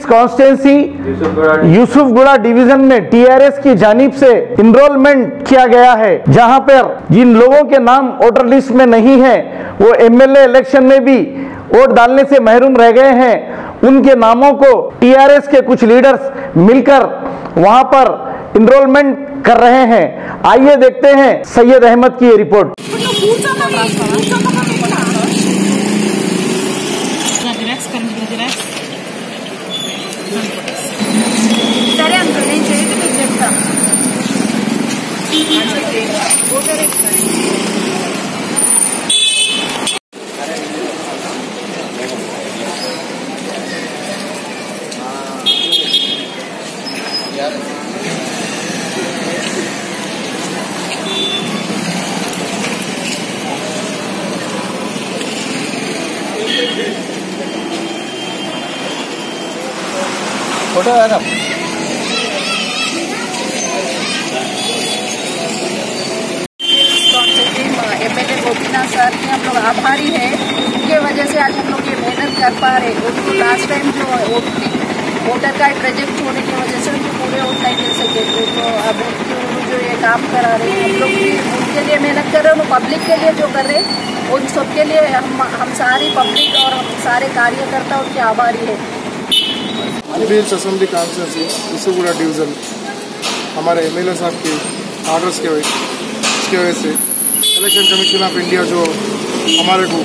Constituency Yousufguda division में TRS की जानिब से इनरोलमेंट किया गया है, जहां पर जिन लोगों के नाम वोटर लिस्ट में नहीं है वो एमएलए इलेक्शन में भी वोट डालने से महरूम रह गए हैं। उनके नामों को टीआरएस के कुछ लीडर्स मिलकर वहां पर इनरोलमेंट कर रहे हैं। आइए देखते हैं सैयद अहमद की ये रिपोर्ट। फोटो है ना? एमएलए गोपीनाथ सर के हम लोग आभारी हैं, उनके वजह से आज हम लोग ये मेहनत कर पा रहे हैं। उनको लास्ट टाइम जो वोटर कार्ड प्रोजेक्ट होने की वजह से उनको पूरे वोट नहीं मिल सके थे, तो अब जो ये काम करा रहे हैं हम लोग भी उनके लिए मेहनत कर रहे हैं। वो पब्लिक के लिए जो कर रहे हैं उन सबके लिए हम सारी पब्लिक और हम सारे कार्यकर्ता उनके आभारी हैं। Aliganj assembly constituency Yousufguda division हमारे एमएलए साहब के ऑर्डर्स के वजह से इलेक्शन कमीशन ऑफ इंडिया जो हमारे को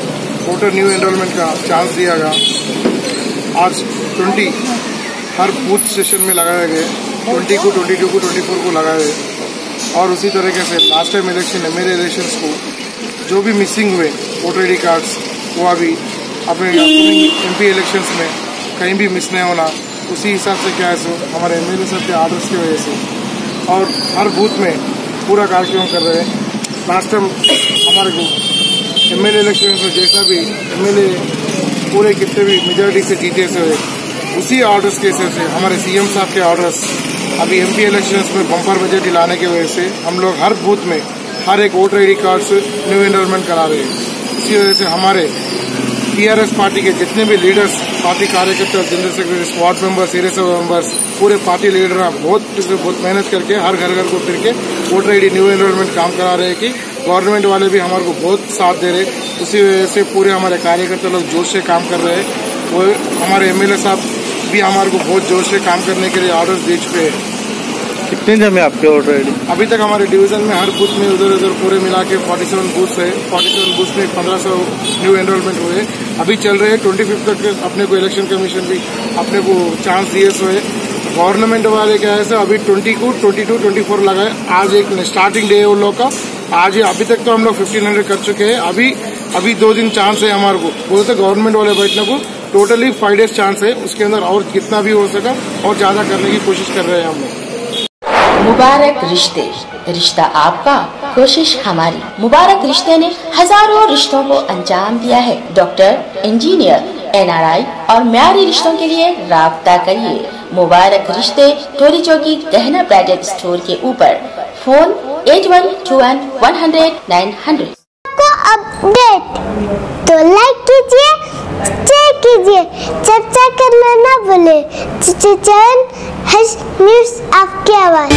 वोटर न्यू एनरोलमेंट का चांस दिया गया, आज 20 हर बूथ स्टेशन में लगाए गए, 20 को 22 को 24 को लगाए गए। और उसी तरीके से last time election MLA elections को जो भी मिसिंग हुए वोटर आईडी कार्ड्स वो अभी अपने एमपी इलेक्शंस में कहीं भी मिस नहीं होना, उसी हिसाब से क्या है सो हमारे एमएलए साहब के ऑर्डर्स की वजह से और हर बूथ में पूरा कार्यक्रम कर रहे हैं। लास्ट टाइम हमारे को एमएलए इलेक्शन में जैसा भी एमएलए पूरे कितने भी मेजॉरिटी से जीते से उसी ऑर्डर्स के हिसाब से हमारे सीएम साहब के ऑर्डर्स अभी एमपी इलेक्शंस में बम्पर बजट लाने की वजह से हम लोग हर बूथ में हर एक वोटर आईडी कार्ड से न्यू एनरोलमेंट करा रहे हैं। इसी वजह से हमारे टीआरएस पार्टी के जितने भी लीडर्स, पार्टी कार्यकर्ता, general secretary, ward members, area सभा मेंबर्स, पूरे पार्टी लीडर बहुत मेहनत करके हर घर घर को फिर के वोटर आईडी न्यू एनरोलमेंट काम करा रहे हैं कि गवर्नमेंट वाले भी हमारे को बहुत साथ दे रहे। उसी वजह से पूरे हमारे कार्यकर्ता लोग जोश से काम कर रहे हैं। वो हमारे एमएलए साहब भी हमारे को बहुत जोश से काम करने के लिए ऑर्डर्स दे चुके हैं। कितने जमे आपके वोटर आईडी? अभी तक हमारे डिवीजन में हर बूथ में उधर उधर पूरे मिला के 47 बूथ है। 47 बूथ में 1500 न्यू एनरोलमेंट हुए, अभी चल रहे हैं। 25 तक अपने को इलेक्शन कमीशन भी अपने को चांस दिए सो है। गवर्नमेंट वाले क्या है सर अभी 20 को 22 24 लगाए। आज एक स्टार्टिंग डे है उन लोग का। आज अभी तक तो हम लोग 1500 कर चुके हैं। अभी 2 दिन चांस है हमारे को, बोलते गवर्नमेंट वाले बैठने को टोटली 5 डेज चांस है। उसके अंदर और कितना भी हो सका और ज्यादा करने की कोशिश कर रहे हैं हम लोग। मुबारक रिश्ते, रिश्ता आपका, कोशिश हमारी। मुबारक रिश्ते ने हजारों रिश्तों को अंजाम दिया है। डॉक्टर, इंजीनियर, एनआरआई और म्यारी रिश्तों के लिए राब्ता करिए। मुबारक रिश्ते, टोरी चौकी, गहना ब्राइडल स्टोर के ऊपर। फोन 8121 को अपडेट तो लाइक कीजिए, शेयर कीजिए, चर्चा करना ना भूले। चैनल न्यूज़ आपकी आवाज़।